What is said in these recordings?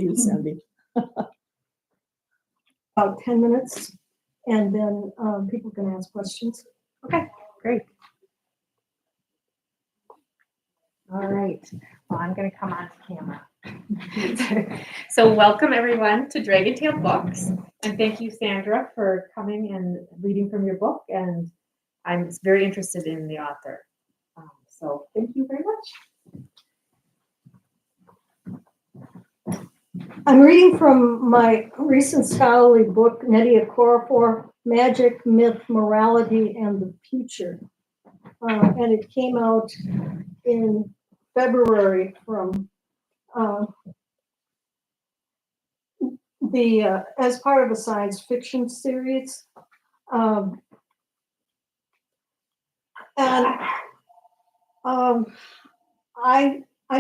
you, Sandy. About 10 minutes, and then people can ask questions. Okay, great. All right. Well, I'm going to come on to camera. So welcome everyone to Dragon Tail Books, and thank you, Sandra, for coming and reading from your book. And I'm very interested in the author. So thank you very much. I'm reading from my recent scholarly book, Nnedi Okorafor, Magic, Myth, Morality, and the Future. And it came out in February from as part of a science fiction series. I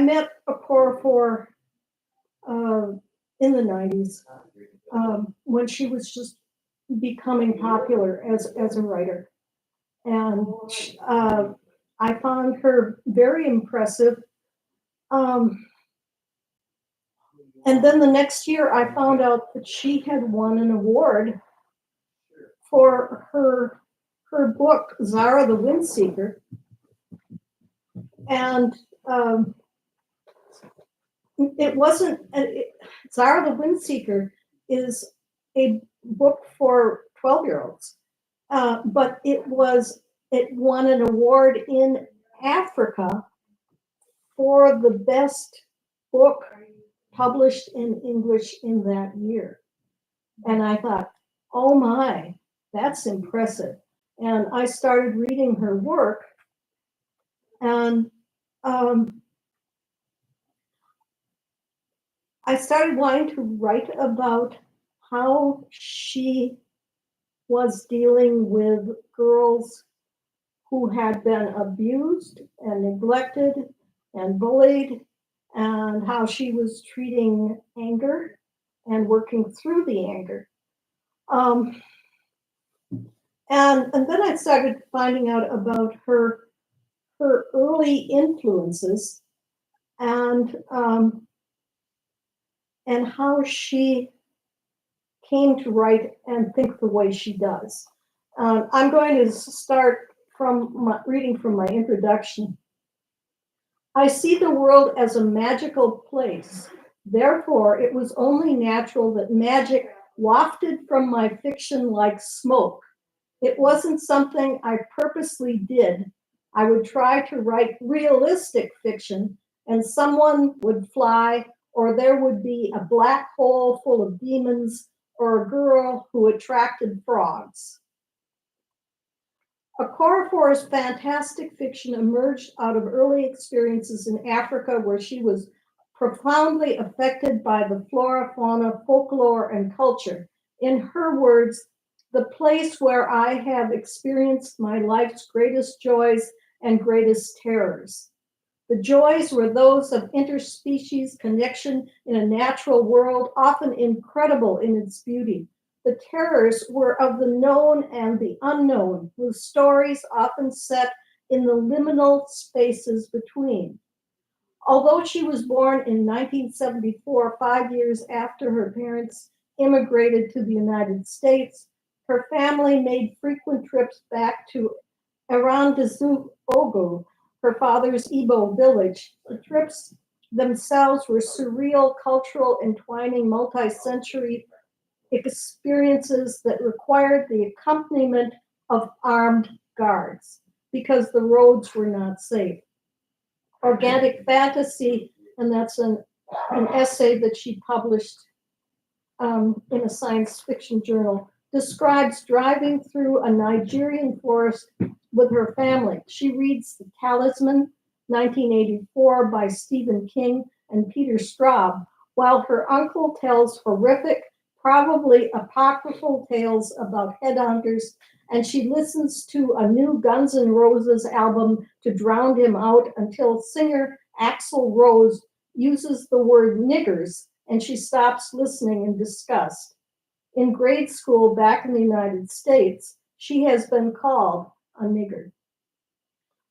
met Okorafor in the 90s when she was just becoming popular as a writer. And I found her very impressive. And then the next year, I found out that she had won an award for her book, Zara the Windseeker. And it wasn't, Zara the Windseeker is a book for 12-year-olds, but it won an award in Africa for the best book published in English in that year. And I thought, oh my, that's impressive. And I started reading her work, and I started wanting to write about how she was dealing with girls who had been abused and neglected and bullied, and how she was treating anger and working through the anger. And then I started finding out about her early influences and how she came to write and think the way she does. I'm going to start from reading from my introduction. I see the world as a magical place. Therefore, it was only natural that magic wafted from my fiction like smoke. It wasn't something I purposely did. I would try to write realistic fiction, and someone would fly, or there would be a black hole full of demons, or a girl who attracted frogs. Okorafor's fantastic fiction emerged out of early experiences in Africa, where she was profoundly affected by the flora, fauna, folklore, and culture. In her words, the place where I have experienced my life's greatest joys and greatest terrors. The joys were those of interspecies connection in a natural world, often incredible in its beauty. The terrors were of the known and the unknown, with stories often set in the liminal spaces between. Although she was born in 1974, 5 years after her parents immigrated to the United States, her family made frequent trips back to Ogu, her father's Igbo village. The trips themselves were surreal, cultural, entwining, multi-century experiences that required the accompaniment of armed guards because the roads were not safe. Organic Fantasy, and that's an essay that she published in a science fiction journal, describes driving through a Nigerian forest with her family. She reads The Talisman, 1984, by Stephen King and Peter Straub, while her uncle tells horrific, probably apocryphal tales about headhunters, and she listens to a new Guns N' Roses album to drown him out until singer Axl Rose uses the word niggers, and she stops listening in disgust. In grade school back in the United States, she has been called a nigger.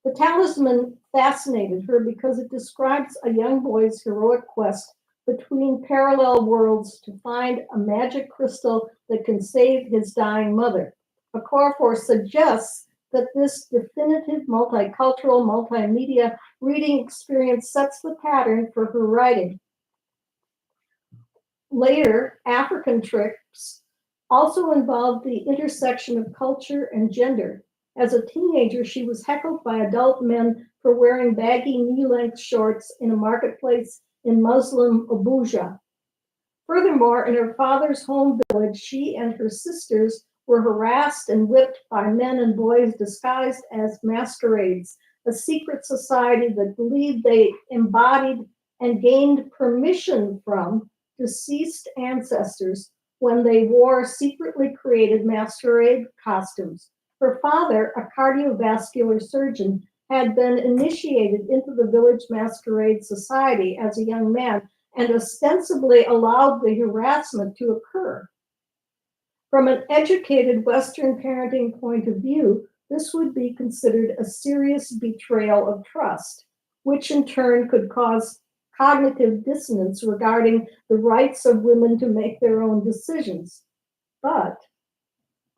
The Talisman fascinated her because it describes a young boy's heroic quest between parallel worlds to find a magic crystal that can save his dying mother. Okorafor suggests that this definitive multicultural, multimedia reading experience sets the pattern for her writing. Later, African trips also involved the intersection of culture and gender. As a teenager, she was heckled by adult men for wearing baggy knee-length shorts in a marketplace in Muslim Abuja. Furthermore, in her father's home village, she and her sisters were harassed and whipped by men and boys disguised as masquerades, a secret society that believed they embodied and gained permission from deceased ancestors when they wore secretly created masquerade costumes. Her father, a cardiovascular surgeon, had been initiated into the village masquerade society as a young man and ostensibly allowed the harassment to occur. From an educated Western parenting point of view, this would be considered a serious betrayal of trust, which in turn could cause cognitive dissonance regarding the rights of women to make their own decisions. But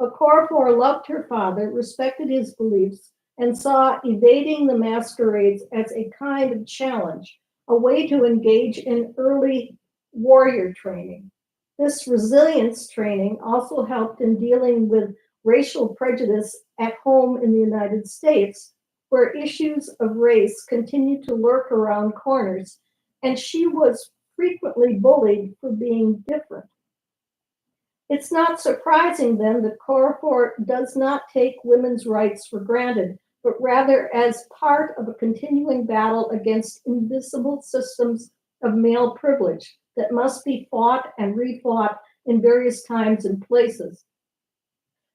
Okorafor loved her father, respected his beliefs, and saw evading the masquerades as a kind of challenge, a way to engage in early warrior training. This resilience training also helped in dealing with racial prejudice at home in the United States, where issues of race continued to lurk around corners, and she was frequently bullied for being different. It's not surprising then that Okorafor does not take women's rights for granted, but rather as part of a continuing battle against invisible systems of male privilege that must be fought and refought in various times and places.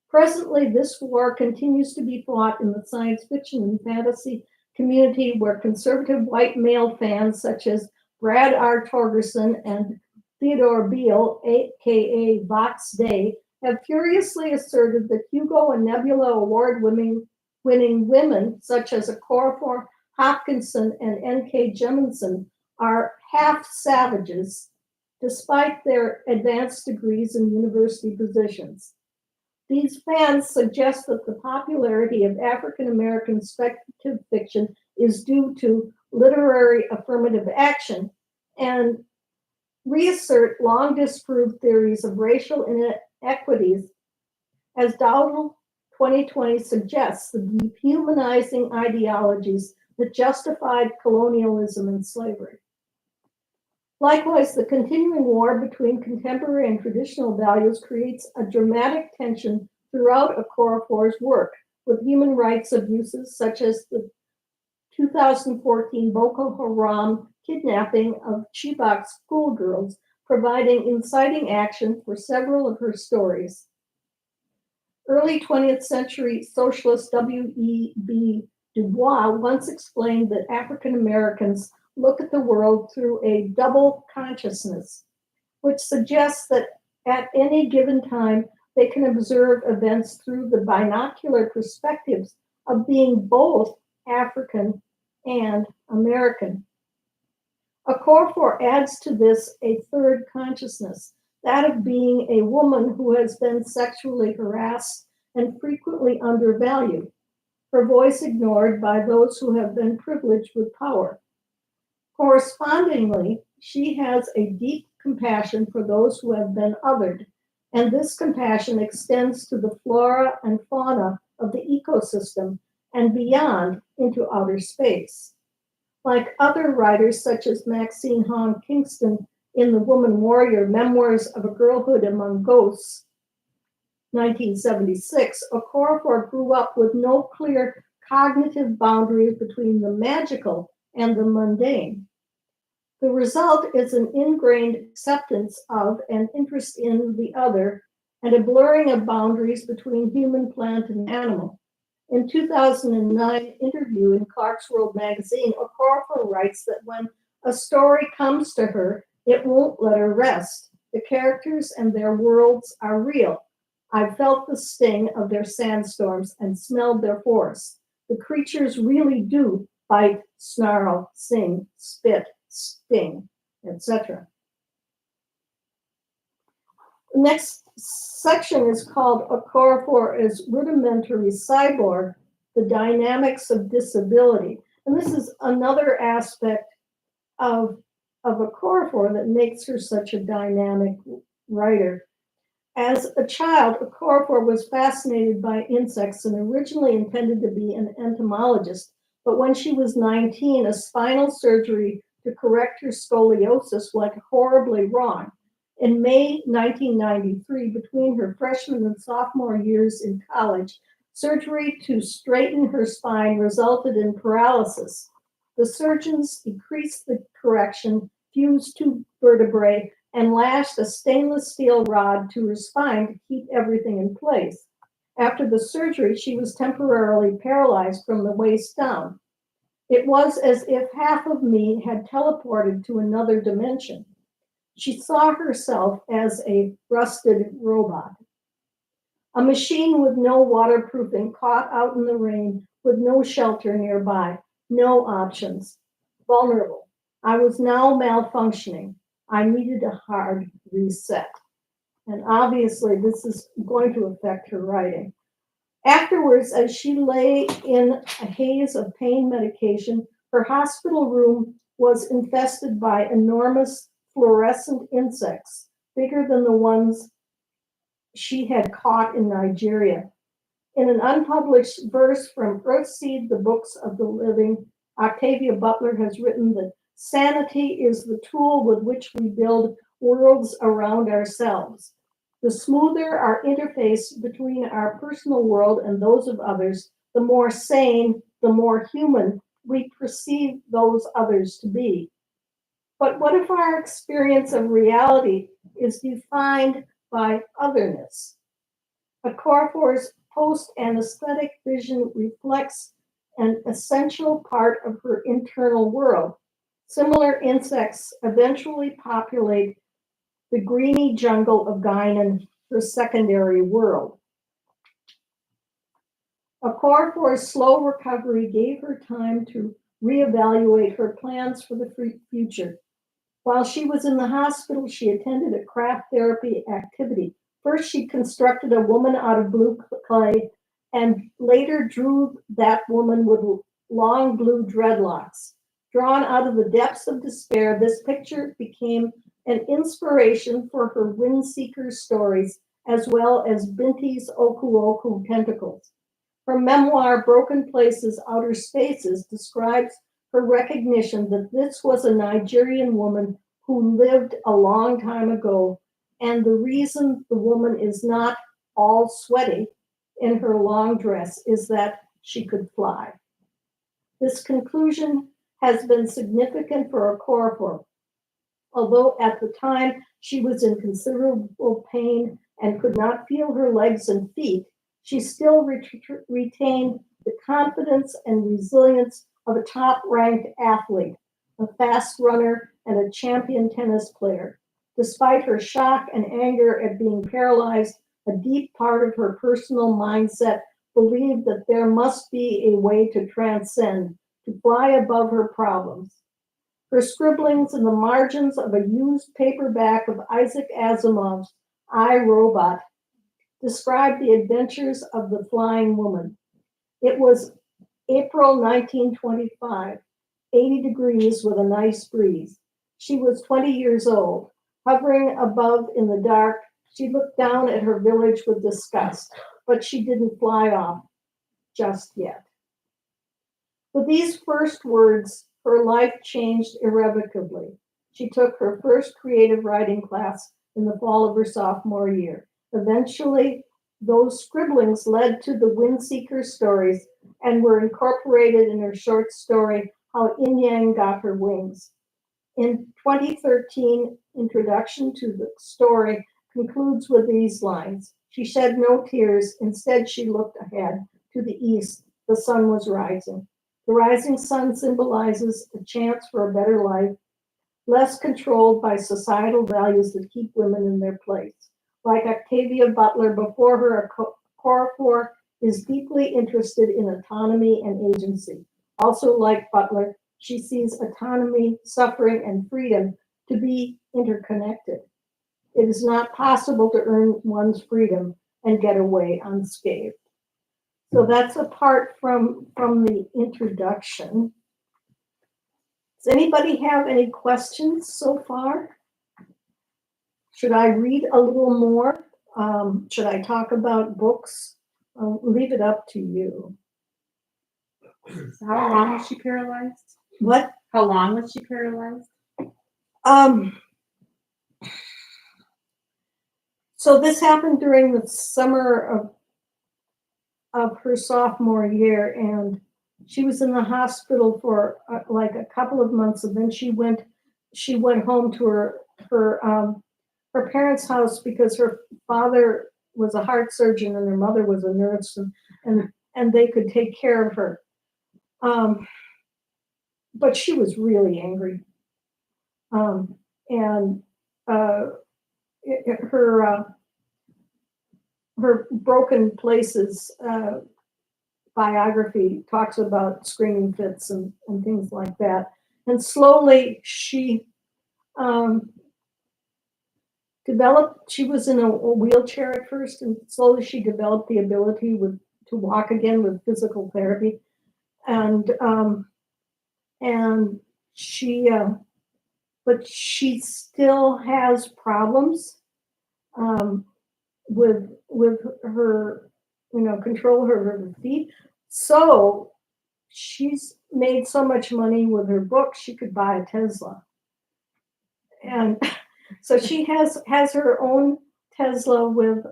Presently, this war continues to be fought in the science fiction and fantasy community, where conservative white male fans such as Brad R. Torgerson and Theodore Beale, aka Vox Day, have furiously asserted that Hugo and Nebula award-winning women such as Okorafor, Hopkinson, and N.K. Jemisin are half savages, despite their advanced degrees and university positions. These fans suggest that the popularity of African American speculative fiction is due to literary affirmative action and reassert long disproved theories of racial inequities, as Dowdle 2020 suggests, the dehumanizing ideologies that justified colonialism and slavery. Likewise, the continuing war between contemporary and traditional values creates a dramatic tension throughout Okorafor's work, with human rights abuses such as the 2014 Boko Haram kidnapping of Chibok schoolgirls providing inciting action for several of her stories. Early 20th century socialist W.E.B. Du Bois once explained that African Americans look at the world through a double consciousness, which suggests that at any given time they can observe events through the binocular perspectives of being both African and American. Okorafor adds to this a third consciousness, that of being a woman who has been sexually harassed and frequently undervalued, her voice ignored by those who have been privileged with power. Correspondingly, she has a deep compassion for those who have been othered, and this compassion extends to the flora and fauna of the ecosystem and beyond into outer space. Like other writers such as Maxine Hong Kingston in The Woman Warrior, Memoirs of a Girlhood Among Ghosts, 1976, Okorafor grew up with no clear cognitive boundaries between the magical and the mundane. The result is an ingrained acceptance of and interest in the other, and a blurring of boundaries between human, plant, and animal. In 2009 interview in Clarkesworld magazine, Okorafor writes that when a story comes to her, it won't let her rest. The characters and their worlds are real. I've felt the sting of their sandstorms and smelled their force. The creatures really do bite, snarl, sing, spit, sting, etc. The next section is called Okorafor as Rudimentary Cyborg, the Dynamics of Disability. And this is another aspect of Okorafor that makes her such a dynamic writer. As a child, Okorafor was fascinated by insects and originally intended to be an entomologist. But when she was 19, a spinal surgery to correct her scoliosis went horribly wrong. In May 1993, between her freshman and sophomore years in college, surgery to straighten her spine resulted in paralysis. The surgeons decreased the correction, fused two vertebrae, and lashed a stainless steel rod to her spine to keep everything in place. After the surgery, she was temporarily paralyzed from the waist down. It was as if half of me had teleported to another dimension. She saw herself as a rusted robot, a machine with no waterproofing, caught out in the rain, with no shelter nearby, no options, vulnerable. I was now malfunctioning. I needed a hard reset. And obviously, this is going to affect her writing. Afterwards, as she lay in a haze of pain medication, her hospital room was infested by enormous fluorescent insects, bigger than the ones she had caught in Nigeria. In an unpublished verse from Earthseed, the Books of the Living, Octavia Butler has written that sanity is the tool with which we build worlds around ourselves. The smoother our interface between our personal world and those of others, the more sane, the more human we perceive those others to be. But what if our experience of reality is defined by otherness? Okorafor's post-anesthetic vision reflects an essential part of her internal world. Similar insects eventually populate the greeny jungle of Guinan, her secondary world. Okorafor's slow recovery gave her time to reevaluate her plans for the future. While she was in the hospital, she attended a craft therapy activity. First, she constructed a woman out of blue clay and later drew that woman with long blue dreadlocks. Drawn out of the depths of despair, this picture became an inspiration for her Windseeker stories, as well as Binti's Oku Oku tentacles. Her memoir, Broken Places, Outer Spaces, describes her recognition that this was a Nigerian woman who lived a long time ago, and the reason the woman is not all sweaty in her long dress is that she could fly. This conclusion has been significant for Okorafor. Although at the time she was in considerable pain and could not feel her legs and feet, she still retained the confidence and resilience of a top-ranked athlete, a fast runner, and a champion tennis player. Despite her shock and anger at being paralyzed, a deep part of her personal mindset believed that there must be a way to transcend, to fly above her problems. Her scribblings in the margins of a used paperback of Isaac Asimov's I, Robot describe the adventures of the flying woman. It was April 1925, 80 degrees with a nice breeze. She was 20 years old. Hovering above in the dark, she looked down at her village with disgust, but she didn't fly off just yet. With these first words, her life changed irrevocably. She took her first creative writing class in the fall of her sophomore year. Eventually, those scribblings led to the Windseeker stories and were incorporated in her short story, How Yin Yang Got Her Wings. In 2013, Introduction to the Story concludes with these lines. She shed no tears. Instead, she looked ahead to the east. The sun was rising. The rising sun symbolizes a chance for a better life, less controlled by societal values that keep women in their place. Like Octavia Butler before her, Okorafor is deeply interested in autonomy and agency. Also, like Butler, she sees autonomy, suffering, and freedom to be interconnected. It is not possible to earn one's freedom and get away unscathed. So that's apart from the introduction. Does anybody have any questions so far? Should I read a little more? Should I talk about books? I'll leave it up to you. So how long was she paralyzed? What? How long was she paralyzed? So this happened during the summer of her sophomore year, and she was in the hospital for like a couple of months, and then she went home to her parents' house because her father was a heart surgeon and her mother was a nurse, and they could take care of her. But she was really angry, and her Broken Places biography talks about screaming fits and things like that. And slowly she developed, she was in a wheelchair at first, and slowly she developed the ability to walk again with physical therapy. And she, but she still has problems with her, control her feet. So she's made so much money with her book, she could buy a Tesla. And so she has her own Tesla with,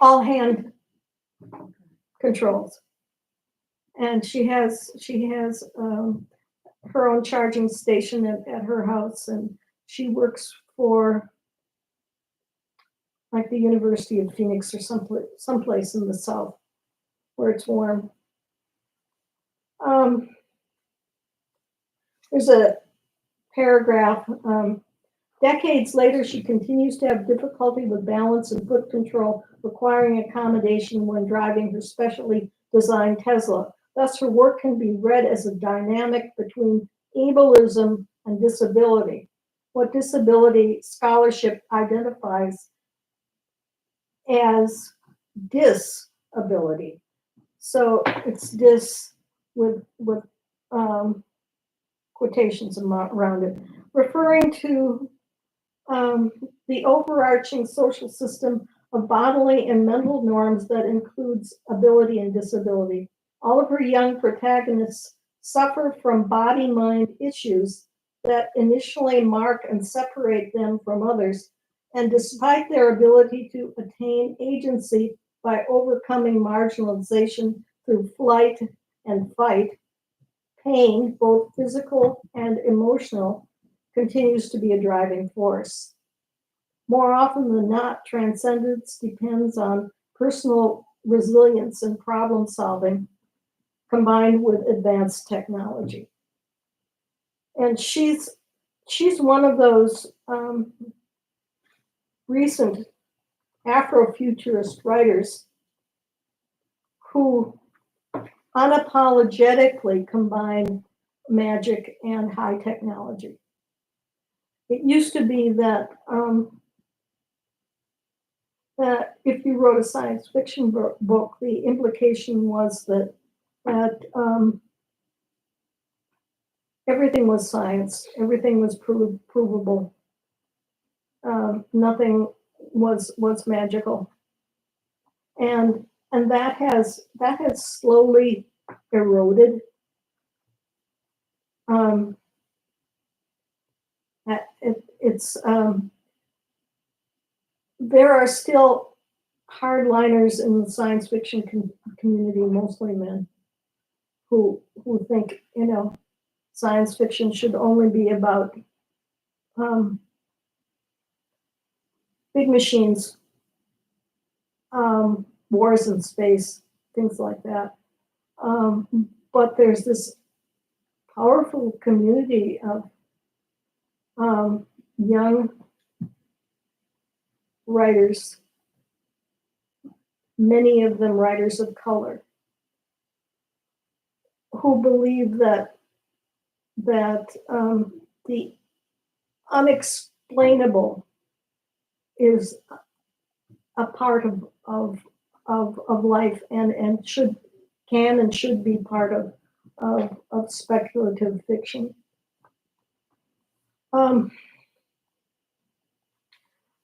all hand controls. And she has her own charging station at her house, and she works for like the University of Phoenix or someplace in the South where it's warm. There's a paragraph. Decades later, she continues to have difficulty with balance and foot control, requiring accommodation when driving her specially designed Tesla. Thus, her work can be read as a dynamic between ableism and disability. What disability scholarship identifies as disability. So it's dis with quotations around it, referring to the overarching social system of bodily and mental norms that includes ability and disability. All of her young protagonists suffer from body-mind issues that initially mark and separate them from others, and despite their ability to attain agency by overcoming marginalization through flight and fight, pain, both physical and emotional, continues to be a driving force. More often than not, transcendence depends on personal resilience and problem solving combined with advanced technology. And she's one of those recent Afrofuturist writers who unapologetically combine magic and high technology. It used to be that that if you wrote a science fiction book, the implication was that everything was science, everything was provable, nothing was magical, and that has slowly eroded. There are still hardliners in the science fiction community, mostly men, who think science fiction should only be about big machines, wars in space, things like that. But there's this powerful community of young writers, many of them writers of color, who believe that the unexplainable is a part of life and can and should be part of speculative fiction.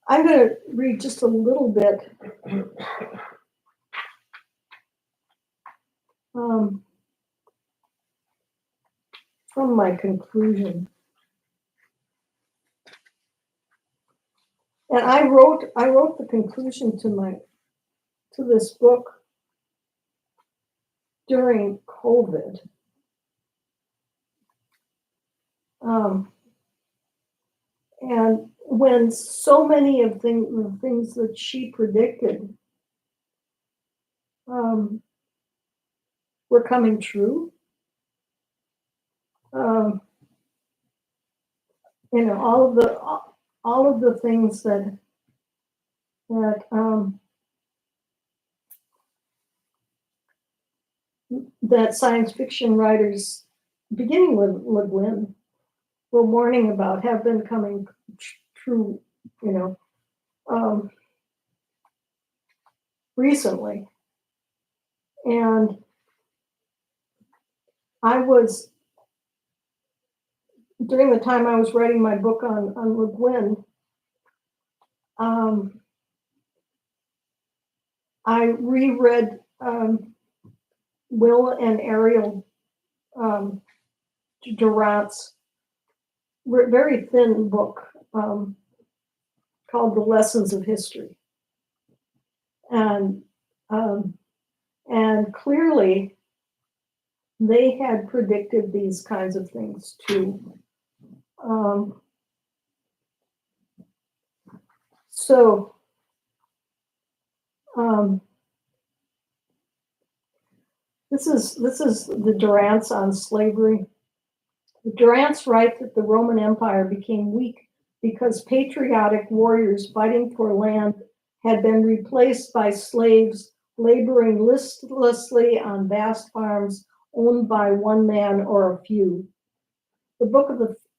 I'm going to read just a little bit from my conclusion. And I wrote the conclusion to this book during COVID. And when so many of the things that she predicted were coming true, all of the things that science fiction writers, beginning with Le Guin, were warning about have been coming true, recently. And during the time I was writing my book on Le Guin, I reread Will and Ariel Durant's very thin book called The Lessons of History. And clearly they had predicted these kinds of things too. This is the Durants on slavery. The Durants write that the Roman Empire became weak because patriotic warriors fighting for land had been replaced by slaves laboring listlessly on vast farms owned by one man or a few. The Book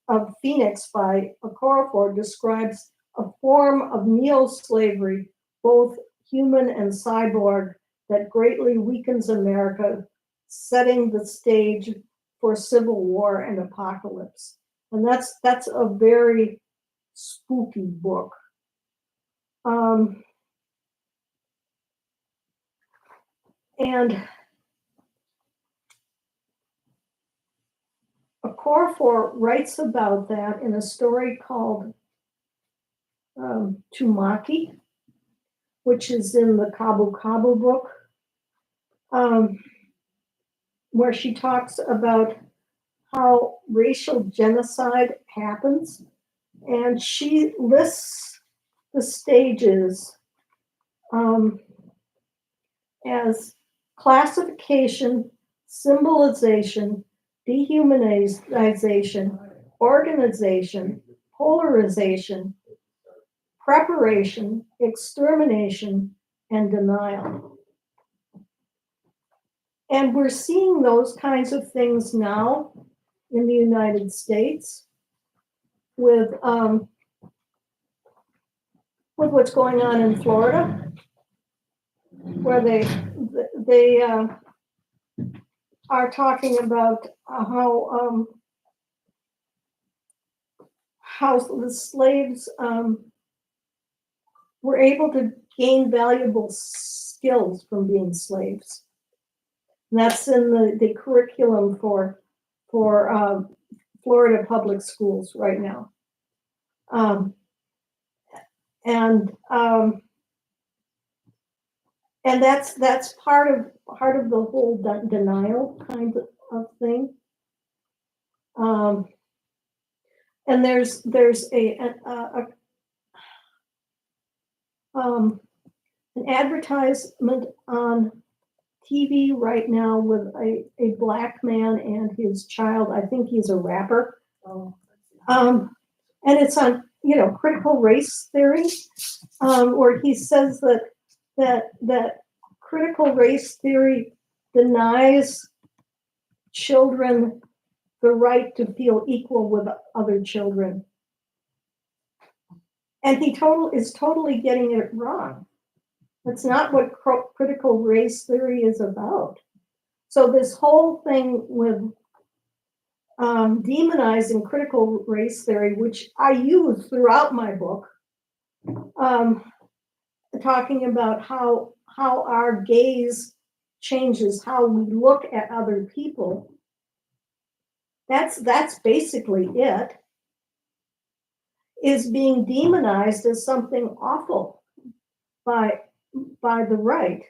of Phoenix by Okorafor describes a form of neo-slavery, both human and cyborg, that greatly weakens America, setting the stage for civil war and apocalypse. And that's a very spooky book. And Okorafor writes about that in a story called Tumaki, which is in the Kabu Kabu book, where she talks about how racial genocide happens. And she lists the stages as classification, symbolization, dehumanization, organization, polarization, preparation, extermination, and denial. And we're seeing those kinds of things now in the United States with what's going on in Florida, where they are talking about how the slaves were able to gain valuable skills from being slaves. And that's in the curriculum for Florida public schools right now. And that's part of the whole denial kind of thing. And there's an advertisement on TV right now with a black man and his child. I think he's a rapper. And it's on critical race theory, where he says that critical race theory denies children the right to feel equal with other children. And he is totally getting it wrong. That's not what critical race theory is about. So this whole thing with demonizing critical race theory, which I use throughout my book, talking about how our gaze changes how we look at other people. That's basically it, is being demonized as something awful by the right,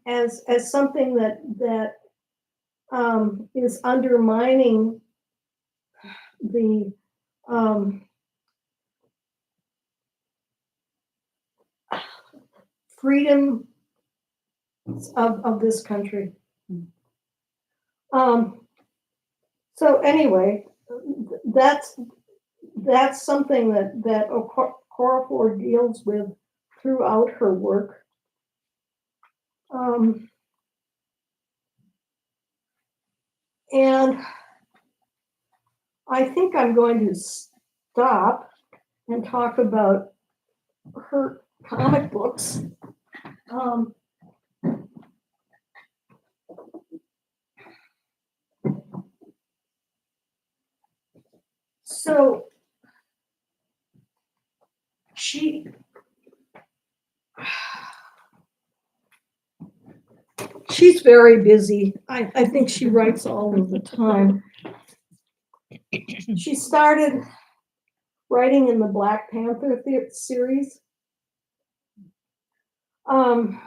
as something that is undermining the freedom of this country. So anyway, that's something that Okorafor deals with throughout her work. And I think I'm going to stop and talk about her comic books. So she's very busy. I think she writes all of the time. She started writing in the Black Panther series. And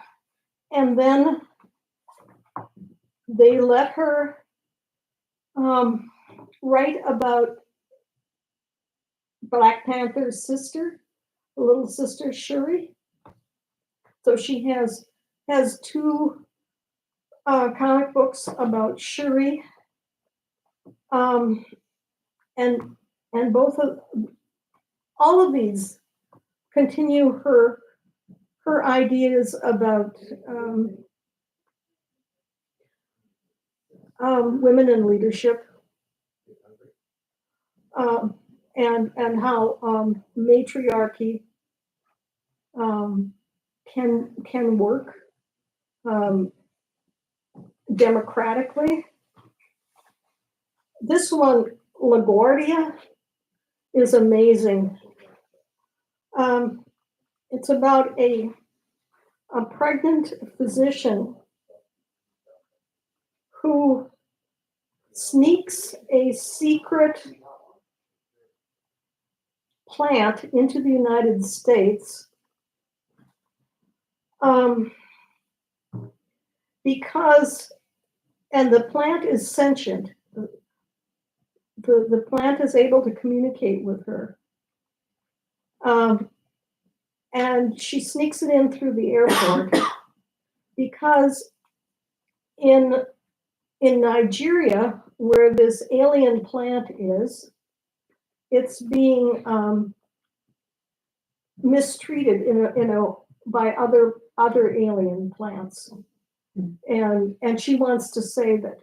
then they let her write about Black Panther's sister, the little sister Shuri. So she has two comic books about Shuri, and all of these continue her ideas about women in leadership, and how matriarchy can work democratically. This one, LaGuardia, is amazing. It's about a pregnant physician who sneaks a secret plant into the United States because, and the plant is sentient. The plant is able to communicate with her. And she sneaks it in through the airport because in Nigeria, where this alien plant is, it's being mistreated by other alien plants, and she wants to save it.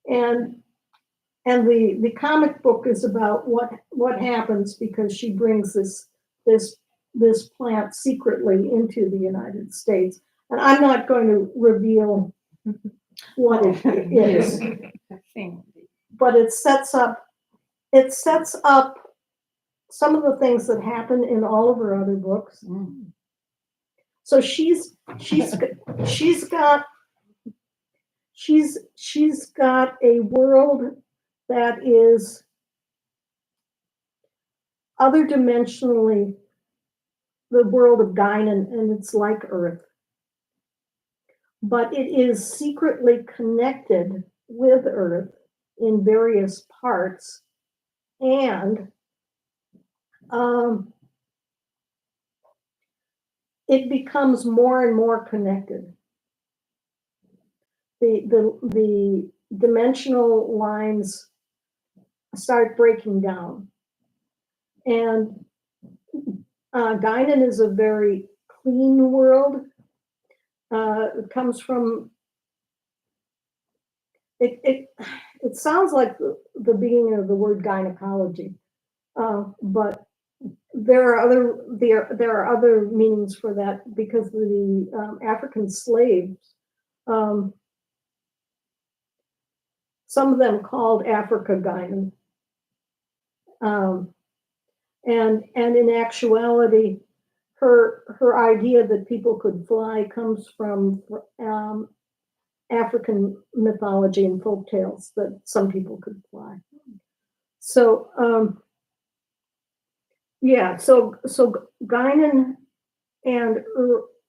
And the comic book is about what happens because she brings this plant secretly into the United States. And I'm not going to reveal what it is, but it sets up some of the things that happen in all of her other books. So she's got a world that is other dimensionally the world of Guinan, and it's like Earth, but it is secretly connected with Earth in various parts, and it becomes more and more connected. The dimensional lines start breaking down, and Guinan is a very clean world. It comes from it sounds like the beginning of the word gynecology, but there are other meanings for that because the African slaves, um, some of them called Africa gyne, um, and in actuality, her idea that people could fly comes from African mythology and folk tales that some people could fly. So yeah, so Guinan and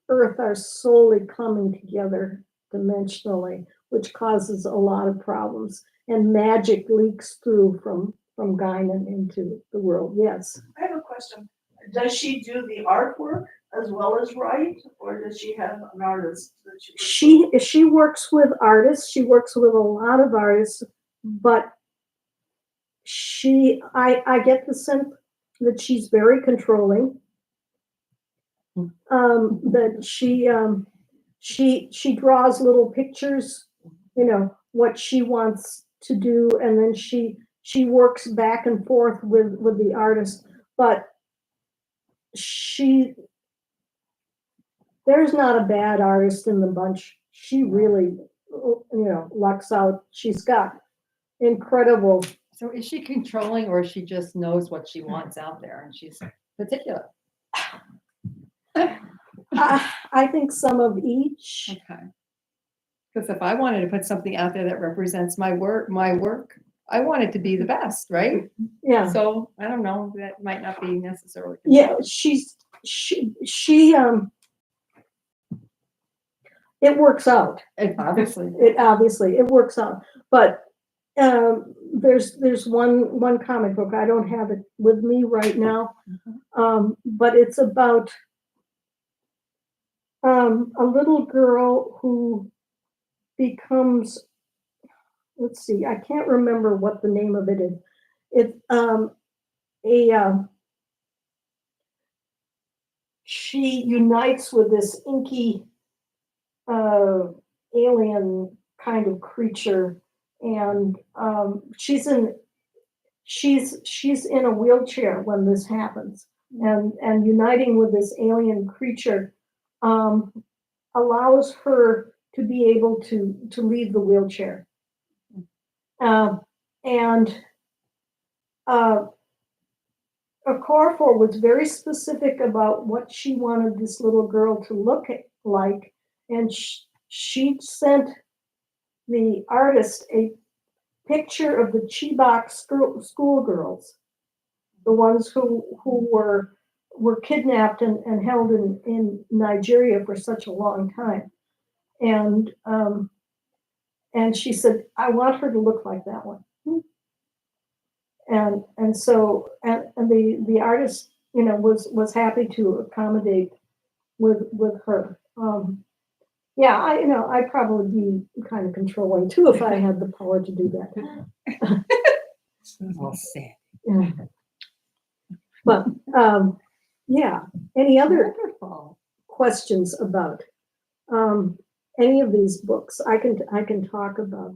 Earth are slowly coming together dimensionally, which causes a lot of problems. And magic leaks through from Guinan into the world. Yes. I have a question. Does she do the artwork as well as write, or does she have an artist that She works with artists. She works with a lot of artists, but I get the sense that she's very controlling. That she draws little pictures, what she wants to do, and then she works back and forth with the artist. But there's not a bad artist in the bunch. She really, lucks out. She's got incredible. So is she controlling or she just knows what she wants out there and she's particular? I think some of each. Okay. Because if I wanted to put something out there that represents my work, I want it to be the best, right? Yeah. So I don't know, that might not be necessarily. Yeah, it works out. Obviously. It works out. But there's one comic book. I don't have it with me right now, but it's about a little girl who becomes. Let's see. I can't remember what the name of it is. It's she unites with this inky alien kind of creature, and she's in a wheelchair when this happens, and uniting with this alien creature allows her to be able to leave the wheelchair, and Okorafor was very specific about what she wanted this little girl to look like, and she sent the artist a picture of the Chibok schoolgirls, the ones who were kidnapped and held in Nigeria for such a long time, and she said, "I want her to look like that one." And so the artist, was happy to accommodate with her. Yeah, I'd probably be kind of controlling too if I had the power to do that. Well said. Yeah. But yeah, any other Wonderful. questions about any of these books? I can talk about.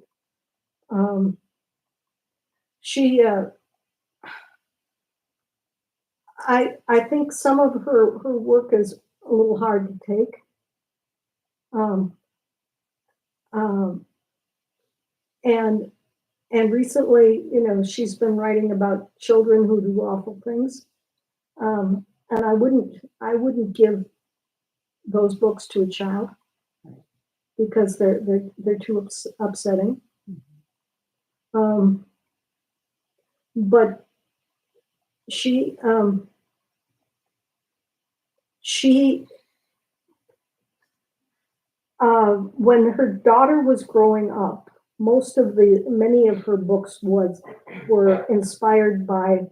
She I think some of her work is a little hard to take. And recently, she's been writing about children who do awful things. And I wouldn't give those books to a child because they're too upsetting. But she when her daughter was growing up, many of her books were inspired by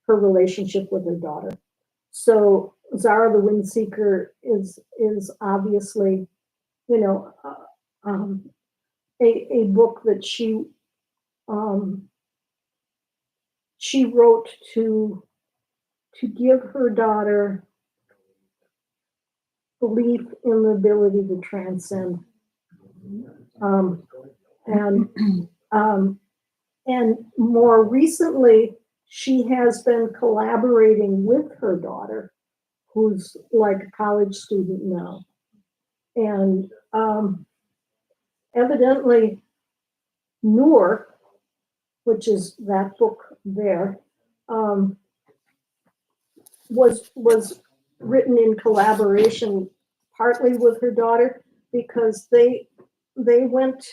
her relationship with her daughter. So Zara the Windseeker is obviously, a book that she wrote to give her daughter belief in the ability to transcend. And and more recently, she has been collaborating with her daughter, who's like a college student now. And evidently, Noor, which is that book there, was written in collaboration partly with her daughter because they went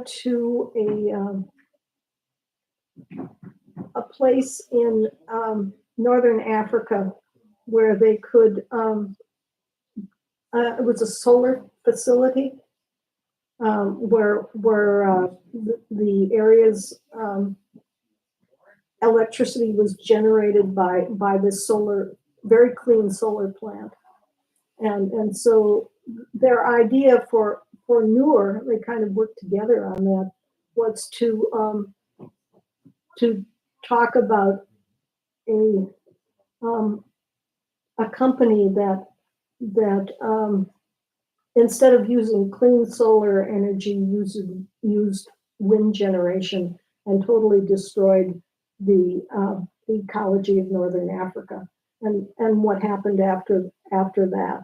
to a place in northern Africa where they could it was a solar facility where the area's electricity was generated by this very clean solar plant. And so their idea for Noor, they kind of worked together on that, was to talk about a company that instead of using clean solar energy, used wind generation and totally destroyed the ecology of northern Africa, and what happened after that.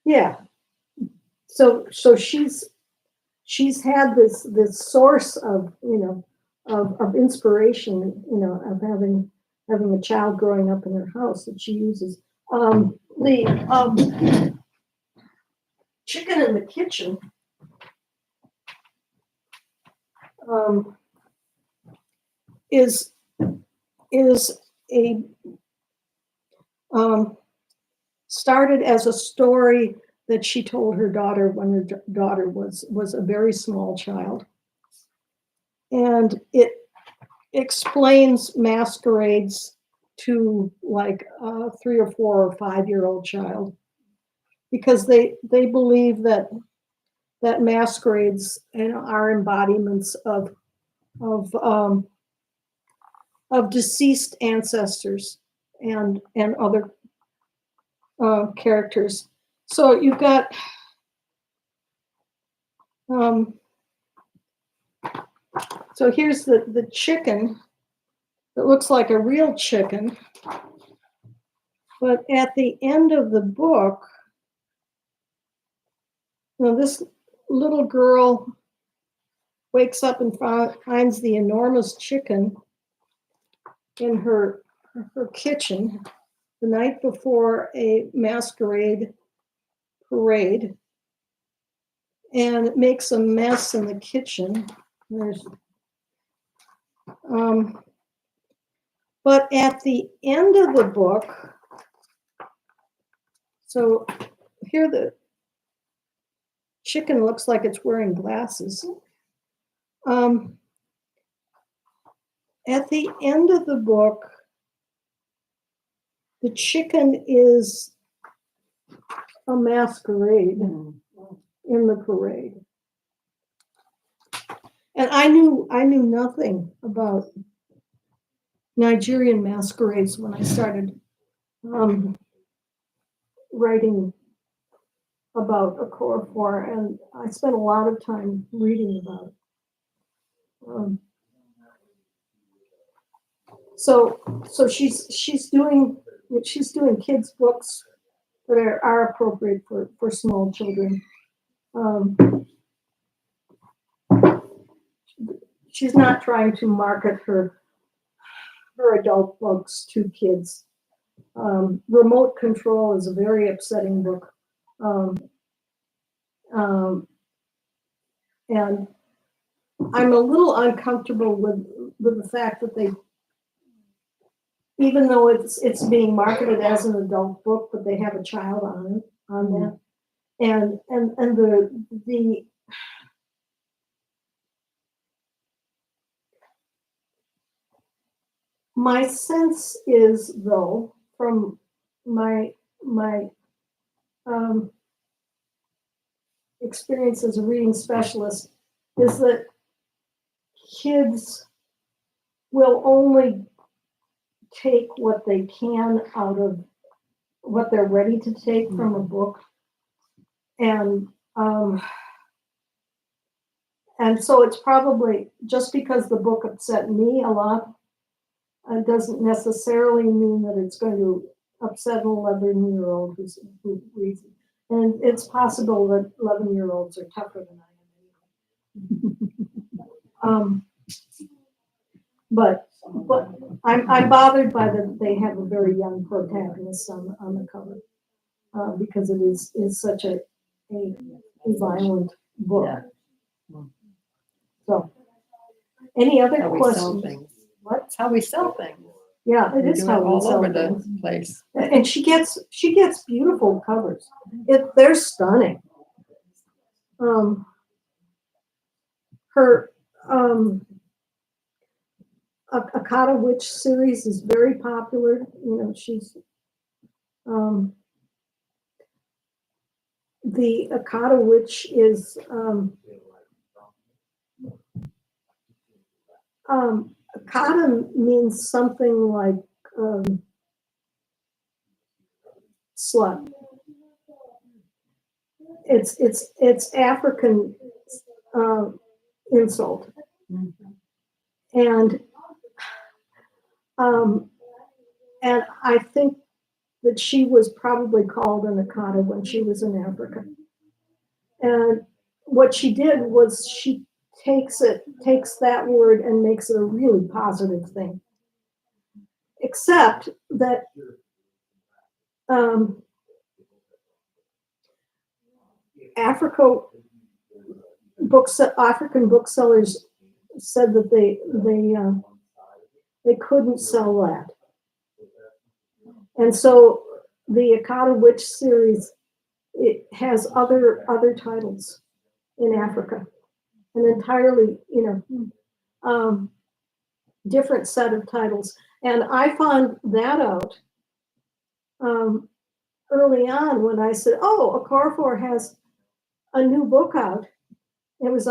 Yeah, so she's had this source of of inspiration, of having a child growing up in her house that she uses. The chicken in the kitchen is a started as a story that she told her daughter when her daughter was a very small child, and it explains masquerades to like a 3 or 4 or 5-year-old child, because they believe that masquerades are embodiments of deceased ancestors and other characters. So you've got so here's the chicken that looks like a real chicken, but at the end of the book, this little girl wakes up and finds the enormous chicken in her kitchen the night before a masquerade parade, and it makes a mess in the kitchen. But at the end of the book, so here the chicken looks like it's wearing glasses. At the end of the book, the chicken is a masquerade in the parade. And I knew nothing about Nigerian masquerades when I started writing about Okorafor, and I spent a lot of time reading about it. So she's doing kids books that are appropriate for small children. She's not trying to market her adult books to kids. Remote Control is a very upsetting book. And I'm a little uncomfortable with the fact that they, even though it's being marketed as an adult book, but they have a child on that. And the my sense is, though, from my experience as a reading specialist, is that kids will only take what they can out of what they're ready to take from a book. And so it's probably just because the book upset me a lot, doesn't necessarily mean that it's going to upset an 11-year-old who reads it. And it's possible that 11-year-olds are tougher than I am. But I'm bothered by that they have a very young protagonist on the cover, because it is such a violent book. Yeah. So, any other How we sell questions? things. What? It's how we sell things. Yeah, it We is do how it we all sell over things. the place. And she gets beautiful covers. They're stunning. Her Akata Witch series is very popular. You know, she's the Akata Witch is Akata means something like slut. It's African insult, and I think that she was probably called an Akata when she was in Africa. And what she did was she takes that word and makes it a really positive thing. Except that African booksellers said that they couldn't sell that. And so the Akata Witch series, it has other titles in Africa, an entirely, different set of titles. And I found that out early on when I said, "Oh, Okorafor has a new book out." It was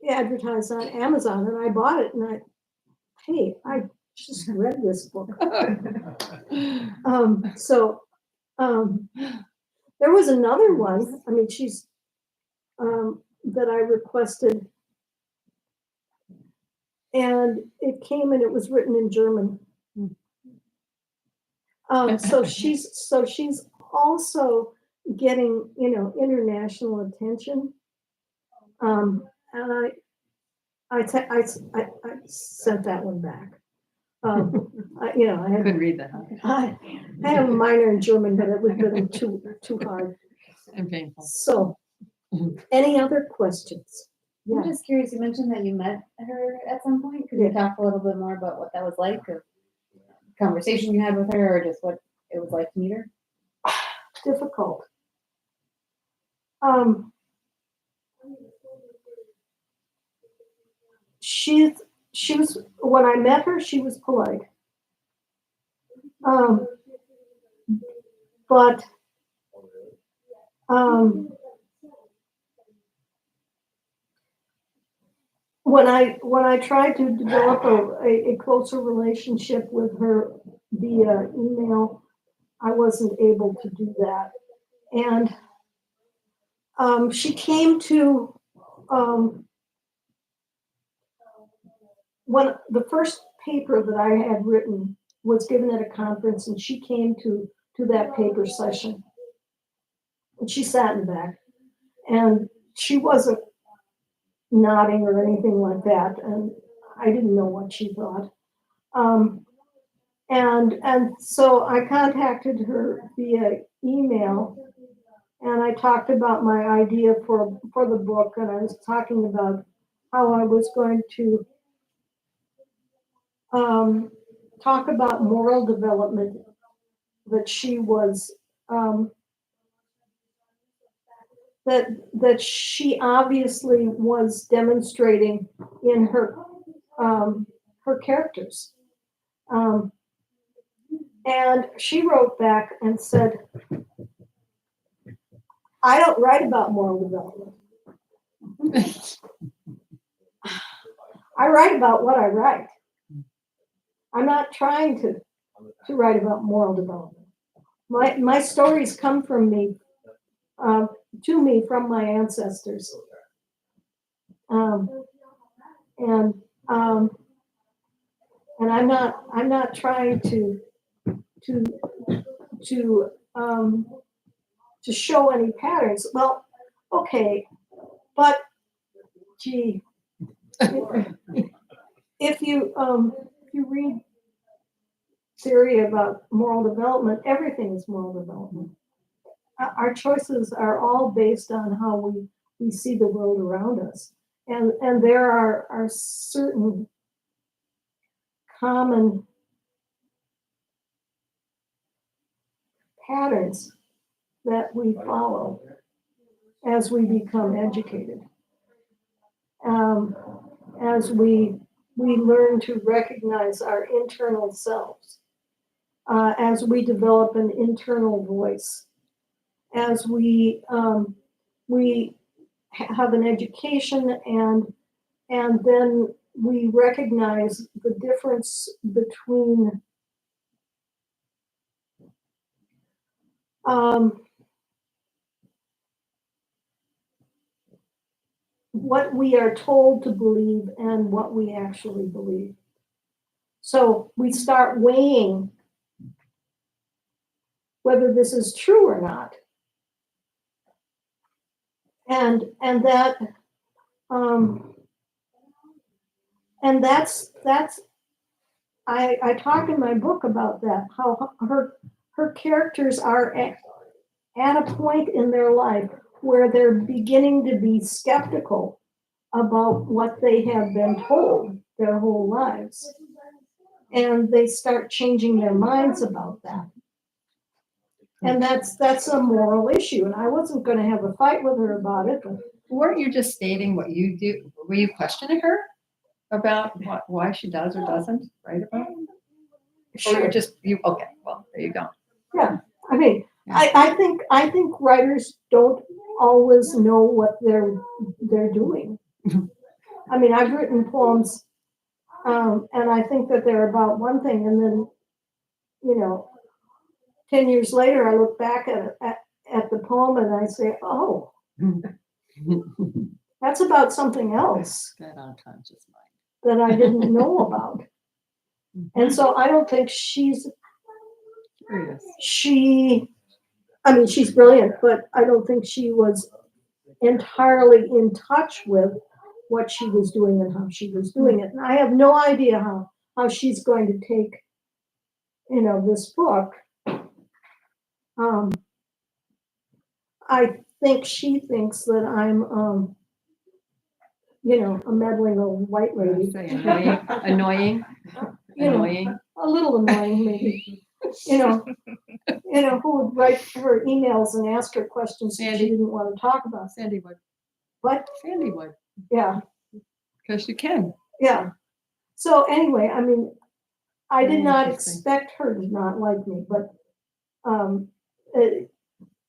advertised on Amazon, and I bought it. And I just read this book. There was another one. I mean, she's that I requested, and it came and it was written in German. So she's also getting international attention. And I sent that one back. I Couldn't read that. I have a minor in German, but it would have been too hard. And painful. So, any other questions? I'm just curious, you mentioned that you met her at some point. Could you talk a little bit more about what that was like, or conversation you had with her, or just what it was like to meet her? Difficult. She was, when I met her, she was polite. But when I tried to develop a closer relationship with her via email, I wasn't able to do that. And she came to when the first paper that I had written was given at a conference, and she came to that paper session. And she sat in the back, and she wasn't nodding or anything like that, and I didn't know what she thought. And so I contacted her via email, and I talked about my idea for the book, and I was talking about how I was going to talk about moral development that she was that she obviously was demonstrating in her characters. And she wrote back and said, "I don't write about moral development. I write about what I write. I'm not trying to write about moral development." My stories come from me, to me from my ancestors. And I'm not trying to show any patterns. Well, okay, but gee, if you read theory about moral development, everything is moral development. Our choices are all based on how we see the world around us. And there are certain common patterns that we follow as we become educated. As we learn to recognize our internal selves, as we develop an internal voice, as we have an education, and then we recognize the difference between what we are told to believe and what we actually believe. So we start weighing whether this is true or not. And that's I talk in my book about that, how her characters are at a point in their life where they're beginning to be skeptical about what they have been told their whole lives. And they start changing their minds about that. And that's a moral issue. And I wasn't going to have a fight with her about it. But Weren't you just stating what you do? Were you questioning her about why she does or doesn't write about it? Or you're just, okay, well, there you go. yeah, I mean, I think writers don't always know what they're doing. I mean, I've written poems, and I think that they're about one thing, and then, 10 years later, I look back at the poem and I say, oh, that's about something else That unconscious mind. that I didn't know about. And so I don't think she's brilliant, but I don't think she was entirely in touch with what she was doing and how she was doing it. And I have no idea how she's going to take, this book. I think she thinks that I'm, a meddling old white lady. Say annoying, annoying. A little annoying, maybe. Who would write her emails and ask her questions that she didn't want to talk about. Sandy would. What? Sandy would. Yeah. Because you can. Yeah. So anyway, I mean, I did not Interesting. expect her to not like me, but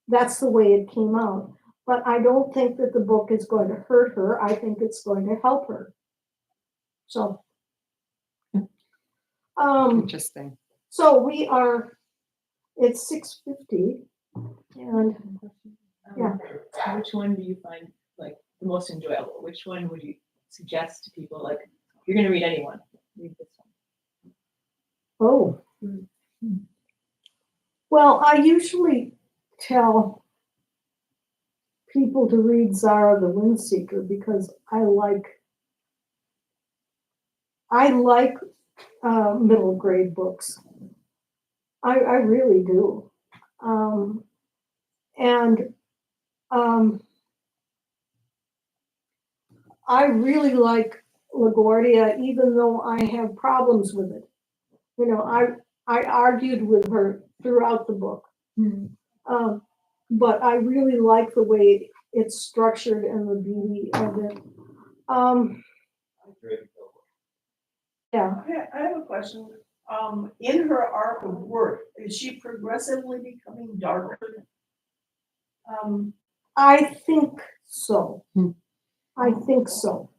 that's the way it came out. But I don't think that the book is going to hurt her. I think it's going to help her. So, Interesting. so it's 6:50, and yeah. Which one do you find like the most enjoyable? Which one would you suggest to people? Like, if you're going to read anyone, read this one. Oh. Well, I usually tell people to read Zara the Windseeker because I like middle grade books. I really do. I really like LaGuardia, even though I have problems with it. I argued with her throughout the book. But I really like the way it's structured and the beauty of it. Yeah. I have a question. In her arc of work, is she progressively becoming darker? I think so. I think so.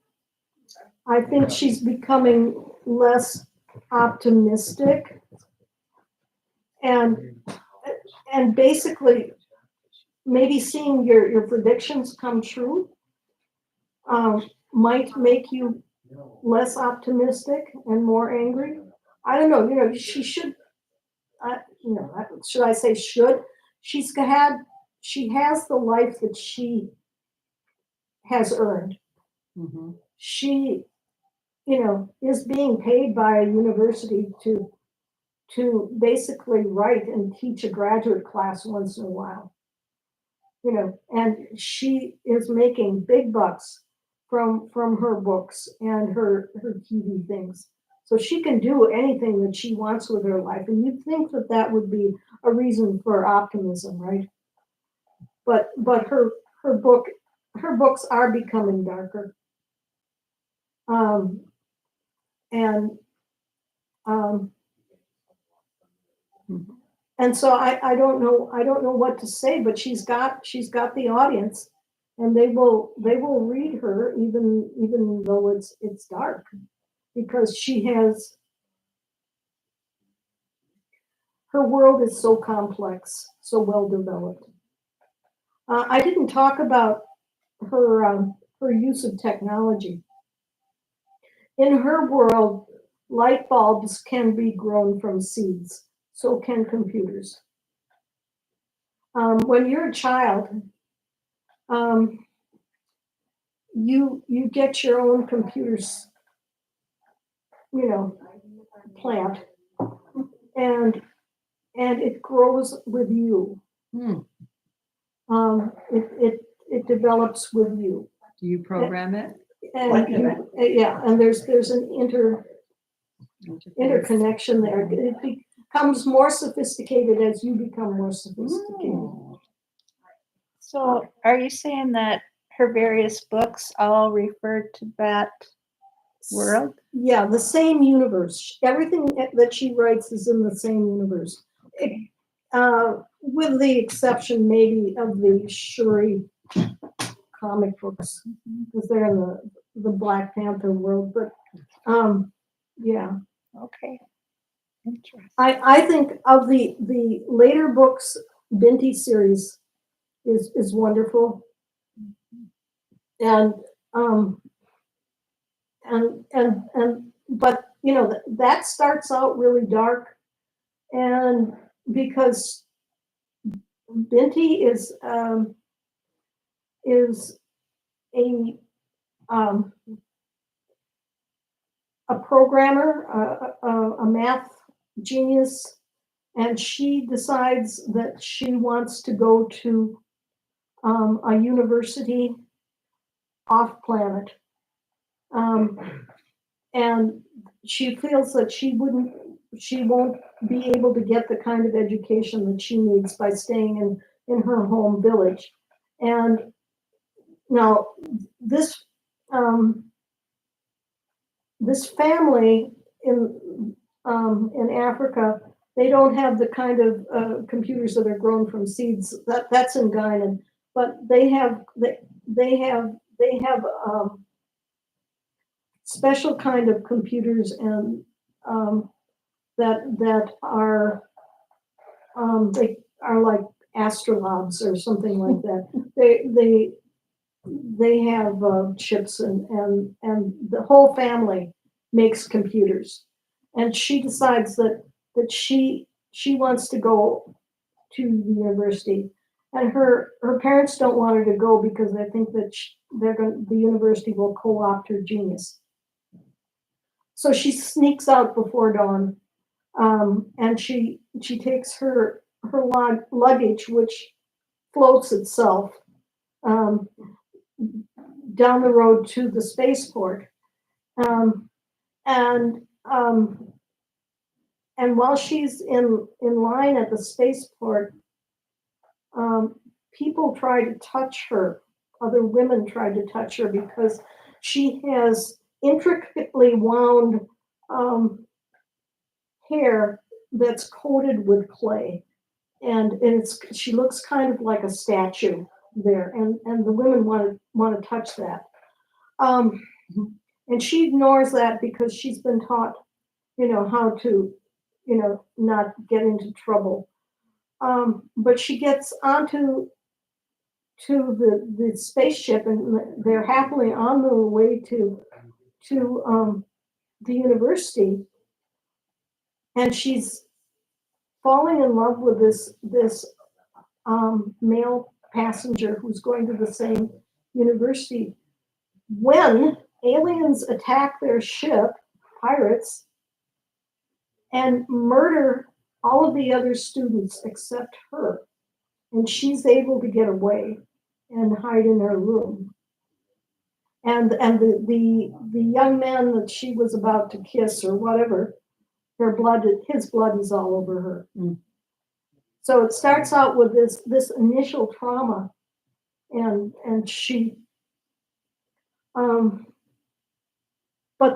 I think she's becoming less optimistic, and and basically maybe seeing your predictions come true might make you less optimistic and more angry. I don't know, she should, should I say should? She has the life that she has earned. Mhm. She, is being paid by a university to basically write and teach a graduate class once in a while. And she is making big bucks from her books and her TV things. So she can do anything that she wants with her life. And you'd think that that would be a reason for optimism, right? But her books are becoming darker. And and so I don't know what to say, but she's got the audience, and they will read her even though it's dark, because her world is so complex, so well developed. I didn't talk about her use of technology. In her world, light bulbs can be grown from seeds. So can computers. When you're a child, you get your own computers, plant, and it grows with you. It develops with you. Do you program it? And and there's an interconnection there. It becomes more sophisticated as you become more sophisticated. So are you saying that her various books all refer to that world? Yeah, the same universe. Everything that she writes is in the same universe. With the exception maybe of the Shuri comic books, because they're in the Black Panther world. But yeah. Okay. Interesting. I think of the later books, Binti series is wonderful. And but that starts out really dark, and because Binti is a programmer, a math genius, and she decides that she wants to go to a university off planet. And she feels that she won't be able to get the kind of education that she needs by staying in her home village. And now this family in Africa, they don't have the kind of computers that are grown from seeds. That's in Guinan, but they have special kind of computers, and that are they are like astrolabs or something like that. They have chips, and the whole family makes computers, and she decides that she wants to go to the university, and her parents don't want her to go because they think that the university will co-opt her genius. So she sneaks out before dawn, and she takes her luggage, which floats itself, down the road to the spaceport, and while she's in line at the spaceport, people try to touch her. Other women try to touch her because she has intricately wound hair that's coated with clay, and she looks kind of like a statue there, and the women want to touch that, and she ignores that because she's been taught how to not get into trouble. but she gets onto the spaceship, and they're happily on their way to the university, and she's falling in love with this male passenger who's going to the same university. When aliens attack their ship, pirates, and murder all of the other students except her, and she's able to get away and hide in her room. And the young man that she was about to kiss or whatever, his blood is all over her. Mm. So it starts out with this initial trauma, and she, but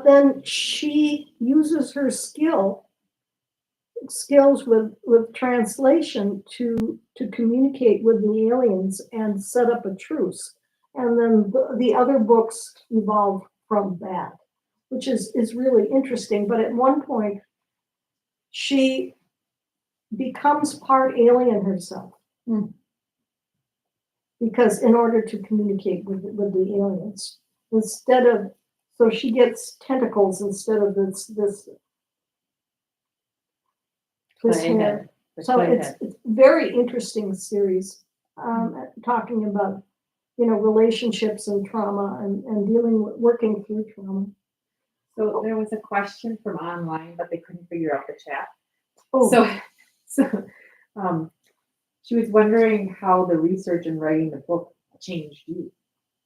then she uses her skills with translation to communicate with the aliens and set up a truce. And then the other books evolve from that, which is really interesting. But at one point, she becomes part alien herself. Mm. Because in order to communicate with the aliens, so she gets tentacles instead of this hair. So it's very interesting series, talking about, relationships and trauma and working through trauma. So there was a question from online, but they couldn't figure out the chat. Oh, So she was wondering how the research and writing the book changed you,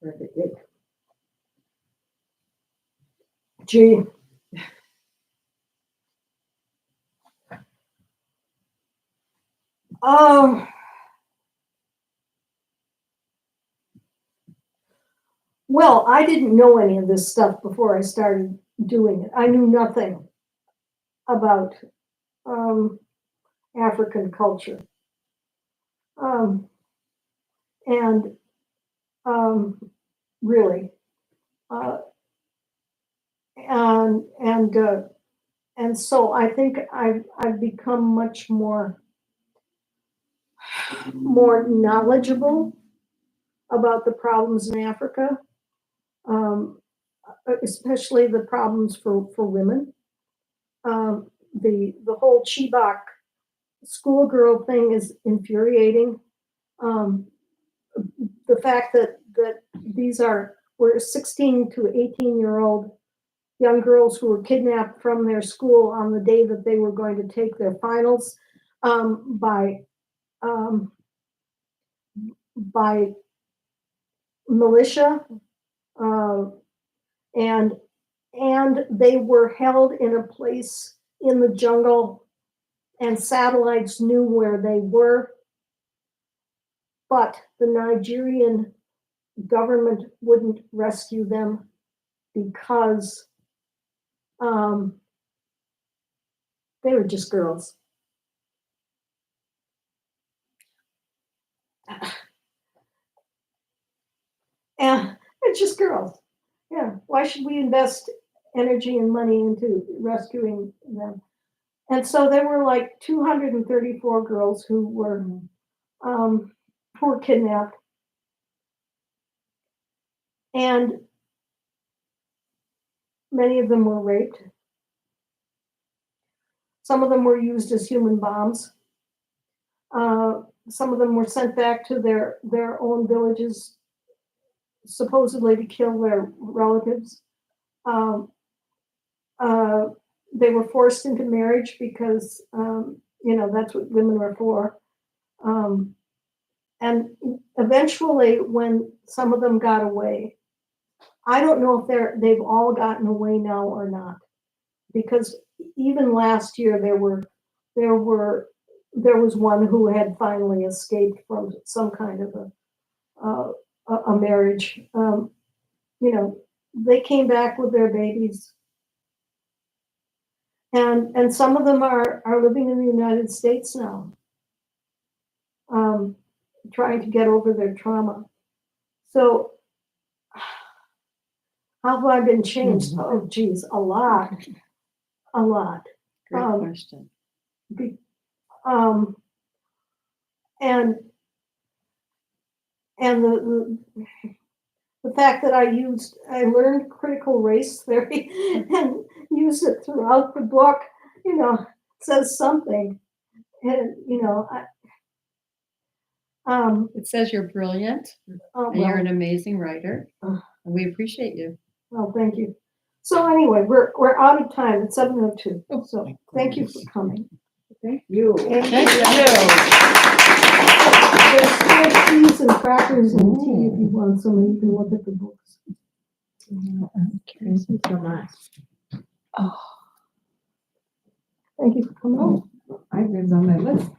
or if it did. gee. Well, I didn't know any of this stuff before I started doing it. I knew nothing about African culture. And really, and so I think I've become much more knowledgeable about the problems in Africa, especially the problems for women. The whole Chibok schoolgirl thing is infuriating. The fact that these were 16 to 18-year-old young girls who were kidnapped from their school on the day that they were going to take their finals, by militia, and they were held in a place in the jungle, and satellites knew where they were, but the Nigerian government wouldn't rescue them because they were just girls. And it's just girls. Yeah. Why should we invest energy and money into rescuing them? And so there were like 234 girls who were kidnapped. And many of them were raped. Some of them were used as human bombs. Some of them were sent back to their own villages, supposedly to kill their relatives. They were forced into marriage because, that's what women are for. And eventually, when some of them got away, I don't know if they've all gotten away now or not, because even last year there was one who had finally escaped from some kind of a marriage. They came back with their babies, and some of them are living in the United States now, trying to get over their trauma. So how have I been changed? Oh, geez, a lot. Great question. and the fact that I learned critical race theory and use it throughout the book, says something. And, It says you're brilliant oh, and you're well, an amazing writer. Uh. And we appreciate you. well, thank you. So anyway, we're out of time. It's 7:02. So thank you for coming. Thank you. And Thank you. there's still cheese and crackers and tea if you want some, and you can look at the books. Thank you so much. Thank you for coming. I was on my list.